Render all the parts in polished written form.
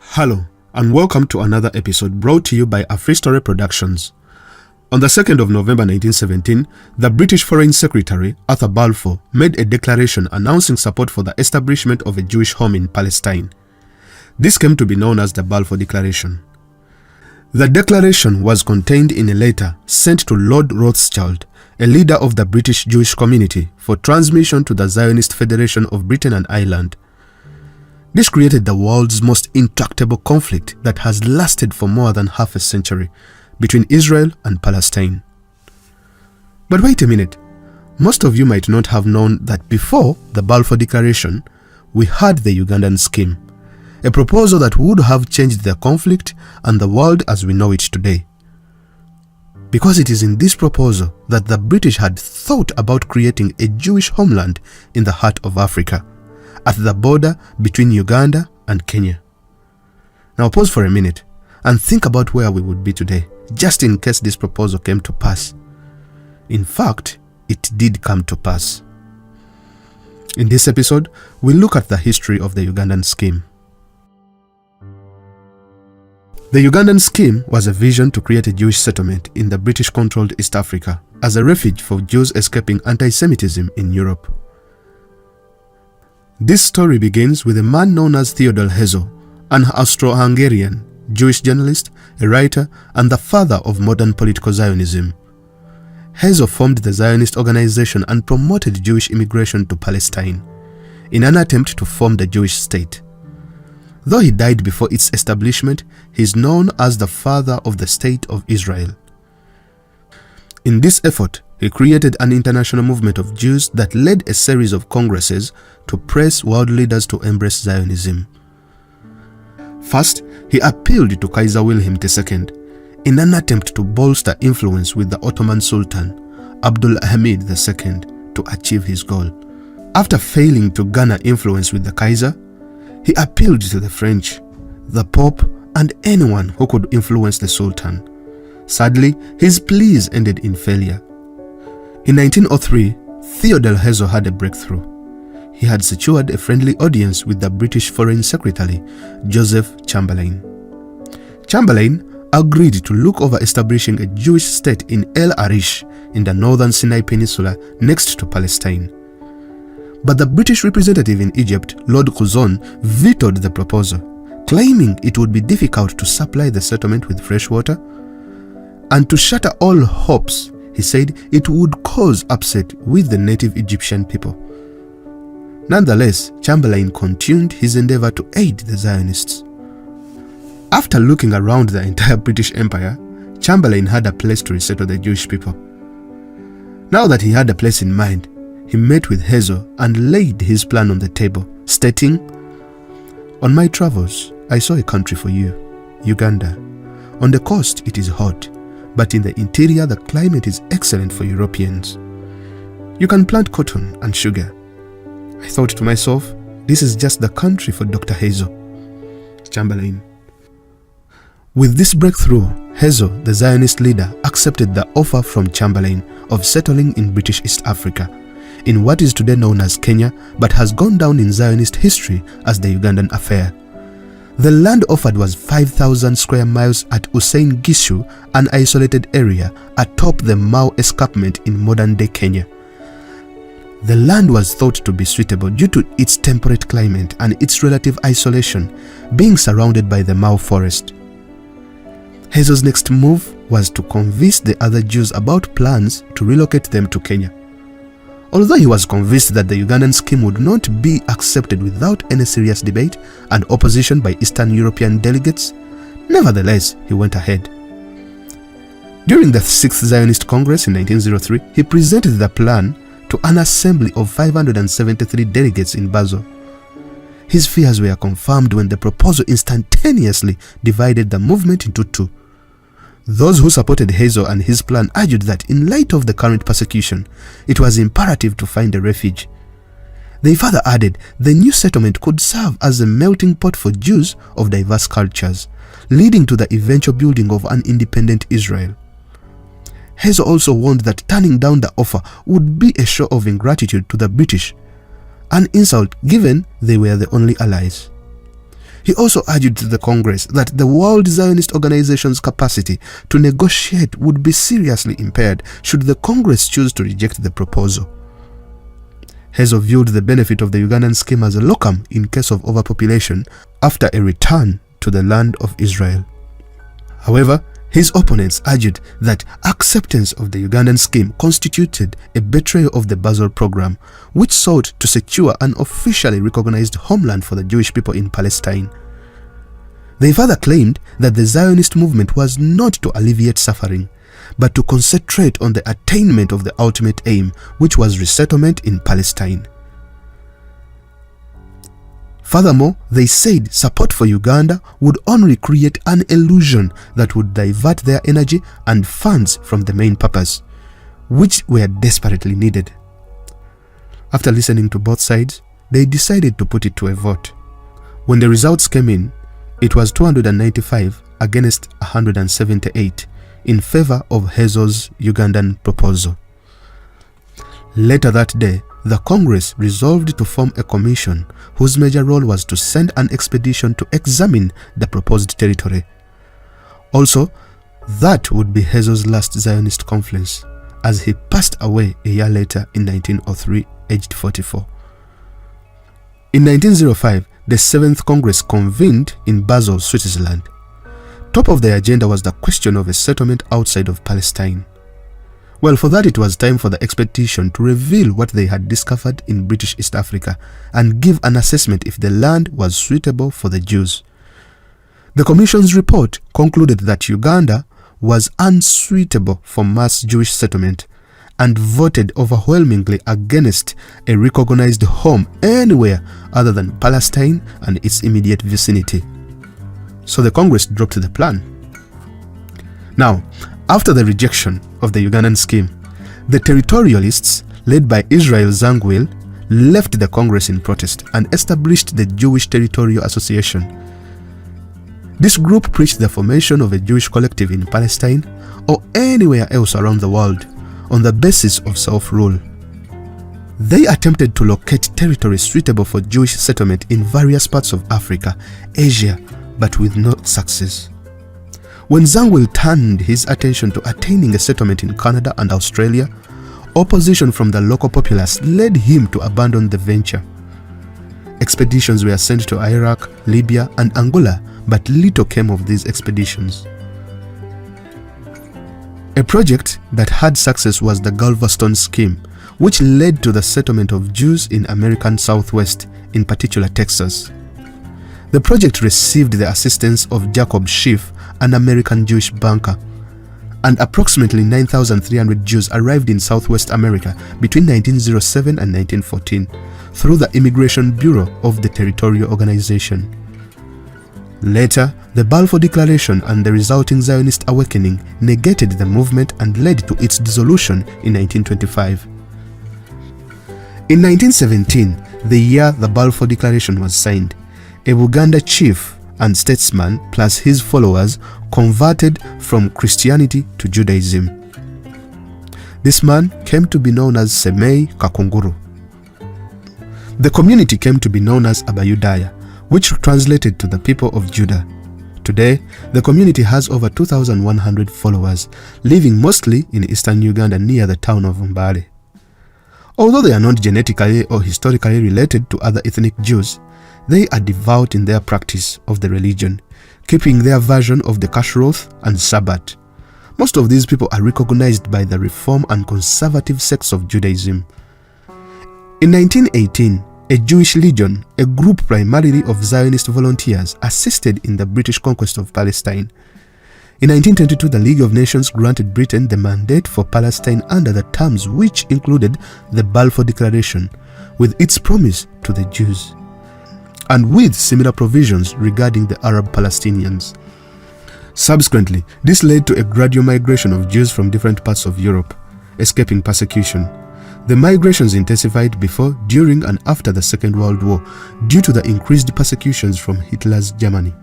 Hello, and welcome to another episode brought to you by A Free Story Productions. On the 2nd of November 1917, the British Foreign Secretary, Arthur Balfour, made a declaration announcing support for the establishment of a Jewish home in Palestine. This came to be known as the Balfour Declaration. The declaration was contained in a letter sent to Lord Rothschild, a leader of the British Jewish community, for transmission to the Zionist Federation of Britain and Ireland. This created the world's most intractable conflict that has lasted for more than half a century between Israel and Palestine. But wait a minute, most of you might not have known that before the Balfour Declaration, we had the Ugandan Scheme, a proposal that would have changed the conflict and the world as we know it today. Because it is in this proposal that the British had thought about creating a Jewish homeland in the heart of Africa, at the border between Uganda and Kenya. Now pause for a minute and think about where we would be today, just in case this proposal came to pass. In fact, it did come to pass. In this episode, we'll look at the history of the Ugandan Scheme. The Ugandan Scheme was a vision to create a Jewish settlement in the British-controlled East Africa as a refuge for Jews escaping anti-Semitism in Europe. This story begins with a man known as Theodor Herzl, an Austro-Hungarian Jewish journalist, a writer, and the father of modern political Zionism. Herzl formed the Zionist organization and promoted Jewish immigration to Palestine in an attempt to form the Jewish state. Though he died before its establishment, he is known as the father of the State of Israel. In this effort, he created an international movement of Jews that led a series of congresses to press world leaders to embrace Zionism. First, he appealed to Kaiser Wilhelm II in an attempt to bolster influence with the Ottoman Sultan, Abdul Hamid II, to achieve his goal. After failing to garner influence with the Kaiser, he appealed to the French, the Pope, and anyone who could influence the Sultan. Sadly, his pleas ended in failure. In 1903, Theodor Herzl had a breakthrough. He had secured a friendly audience with the British Foreign Secretary, Joseph Chamberlain. Chamberlain agreed to look over establishing a Jewish state in El Arish in the northern Sinai Peninsula next to Palestine. But the British representative in Egypt, Lord Curzon, vetoed the proposal, claiming it would be difficult to supply the settlement with fresh water, and to shatter all hopes, he said it would cause upset with the native Egyptian people. Nonetheless, Chamberlain continued his endeavor to aid the Zionists. After looking around the entire British Empire, Chamberlain had a place to resettle the Jewish people. Now that he had a place in mind, he met with Herzl and laid his plan on the table, stating, "On my travels, I saw a country for you, Uganda. On the coast it is hot, but in the interior the climate is excellent for Europeans. You can plant cotton and sugar." I thought to myself, this is just the country for Dr. Herzl. Chamberlain. With this breakthrough, Herzl, the Zionist leader, accepted the offer from Chamberlain of settling in British East Africa, in what is today known as Kenya, but has gone down in Zionist history as the Ugandan affair. The land offered was 5,000 square miles at Usain Gishu, an isolated area atop the Mau escarpment in modern-day Kenya. The land was thought to be suitable due to its temperate climate and its relative isolation, being surrounded by the Mau forest. Herzl's next move was to convince the other Jews about plans to relocate them to Kenya. Although he was convinced that the Ugandan scheme would not be accepted without any serious debate and opposition by Eastern European delegates, nevertheless, he went ahead. During the 6th Zionist Congress in 1903, he presented the plan to an assembly of 573 delegates in Basel. His fears were confirmed when the proposal instantaneously divided the movement into two. Those who supported Herzl and his plan argued that in light of the current persecution, it was imperative to find a refuge. They further added the new settlement could serve as a melting pot for Jews of diverse cultures, leading to the eventual building of an independent Israel. Herzl also warned that turning down the offer would be a show of ingratitude to the British, an insult given they were the only allies. He also argued to the Congress that the World Zionist Organization's capacity to negotiate would be seriously impaired should the Congress choose to reject the proposal. Hezo viewed the benefit of the Ugandan scheme as a locum in case of overpopulation after a return to the land of Israel. However, his opponents argued that acceptance of the Ugandan scheme constituted a betrayal of the Basel program, which sought to secure an officially recognized homeland for the Jewish people in Palestine. They further claimed that the Zionist movement was not to alleviate suffering, but to concentrate on the attainment of the ultimate aim, which was resettlement in Palestine. Furthermore, they said support for Uganda would only create an illusion that would divert their energy and funds from the main purpose, which were desperately needed. After listening to both sides, they decided to put it to a vote. When the results came in, it was 295 against 178 in favor of Hezo's Ugandan proposal. Later that day, the Congress resolved to form a commission whose major role was to send an expedition to examine the proposed territory. Also, that would be Hezo's last Zionist conference, as he passed away a year later in 1903, aged 44. In 1905, the 7th Congress convened in Basel, Switzerland. Top of the agenda was the question of a settlement outside of Palestine. Well, for that it was time for the expedition to reveal what they had discovered in British East Africa and give an assessment if the land was suitable for the Jews. The Commission's report concluded that Uganda was unsuitable for mass Jewish settlement and voted overwhelmingly against a recognized home anywhere other than Palestine and its immediate vicinity. So the Congress dropped the plan. Now, after the rejection of the Ugandan scheme, the territorialists, led by Israel Zangwill, left the Congress in protest and established the Jewish Territorial Association. This group preached the formation of a Jewish collective in Palestine or anywhere else around the world on the basis of self-rule. They attempted to locate territories suitable for Jewish settlement in various parts of Africa, Asia, but with no success. When Zangwill turned his attention to attaining a settlement in Canada and Australia, opposition from the local populace led him to abandon the venture. Expeditions were sent to Iraq, Libya, and Angola, but little came of these expeditions. A project that had success was the Galveston Scheme, which led to the settlement of Jews in American Southwest, in particular Texas. The project received the assistance of Jacob Schiff, an American Jewish banker, and approximately 9,300 Jews arrived in Southwest America between 1907 and 1914 through the Immigration Bureau of the Territorial Organization. Later, the Balfour Declaration and the resulting Zionist awakening negated the movement and led to its dissolution in 1925. In 1917, the year the Balfour Declaration was signed, a Buganda chief and statesman plus his followers converted from Christianity to Judaism. This man came to be known as Semei Kakunguru. The community came to be known as Abayudaya, which translated to the people of Judah. Today, the community has over 2,100 followers, living mostly in eastern Uganda near the town of Mbale. Although they are not genetically or historically related to other ethnic Jews, they are devout in their practice of the religion, keeping their version of the Kasheroth and Sabbath. Most of these people are recognized by the Reform and Conservative sects of Judaism. In 1918, a Jewish Legion, a group primarily of Zionist volunteers, assisted in the British conquest of Palestine. In 1922, the League of Nations granted Britain the mandate for Palestine under the terms which included the Balfour Declaration, with its promise to the Jews, and with similar provisions regarding the Arab Palestinians. Subsequently, this led to a gradual migration of Jews from different parts of Europe, escaping persecution. The migrations intensified before, during, and after the Second World War due to the increased persecutions from Hitler's Germany.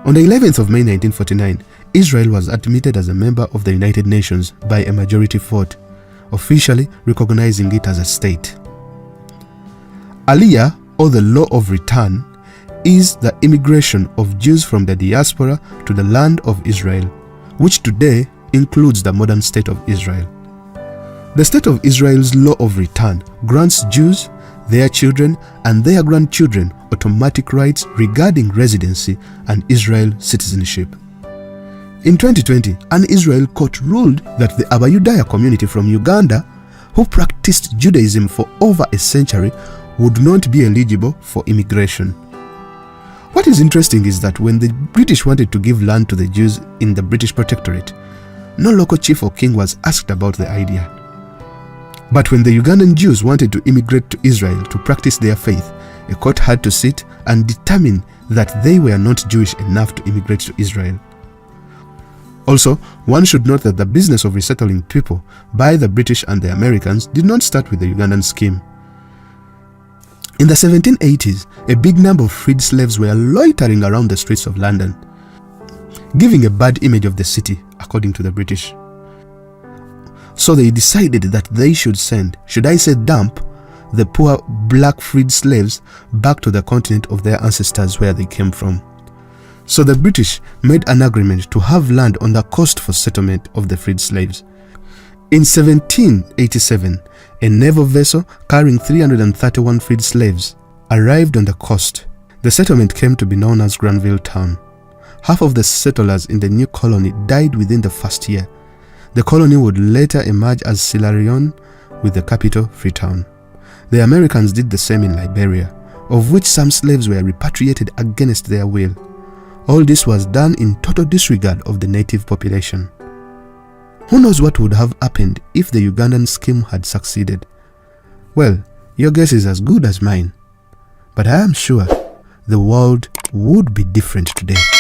On the 11th of May 1949, Israel was admitted as a member of the United Nations by a majority vote, officially recognizing it as a state. Aliyah, or the law of return, is the immigration of Jews from the diaspora to the land of Israel, which today includes the modern state of Israel. The state of Israel's law of return grants Jews, their children, and their grandchildren automatic rights regarding residency and Israel citizenship. In 2020, an Israel court ruled that the Abayudaya community from Uganda, who practiced Judaism for over a century, would not be eligible for immigration. What is interesting is that when the British wanted to give land to the Jews in the British Protectorate, no local chief or king was asked about the idea. But when the Ugandan Jews wanted to immigrate to Israel to practice their faith, a court had to sit and determine that they were not Jewish enough to immigrate to Israel. Also, one should note that the business of resettling people by the British and the Americans did not start with the Ugandan scheme. In the 1780s, a big number of freed slaves were loitering around the streets of London, giving a bad image of the city, according to the British. So they decided that they should send, should I say dump, the poor black freed slaves back to the continent of their ancestors where they came from. So the British made an agreement to have land on the coast for settlement of the freed slaves. In 1787, a naval vessel carrying 331 freed slaves arrived on the coast. The settlement came to be known as Granville Town. Half of the settlers in the new colony died within the first year. The colony would later emerge as Sierra, with the capital Freetown. The Americans did the same in Liberia, of which some slaves were repatriated against their will. All this was done in total disregard of the native population. Who knows what would have happened if the Ugandan scheme had succeeded? Well, your guess is as good as mine. But I am sure the world would be different today.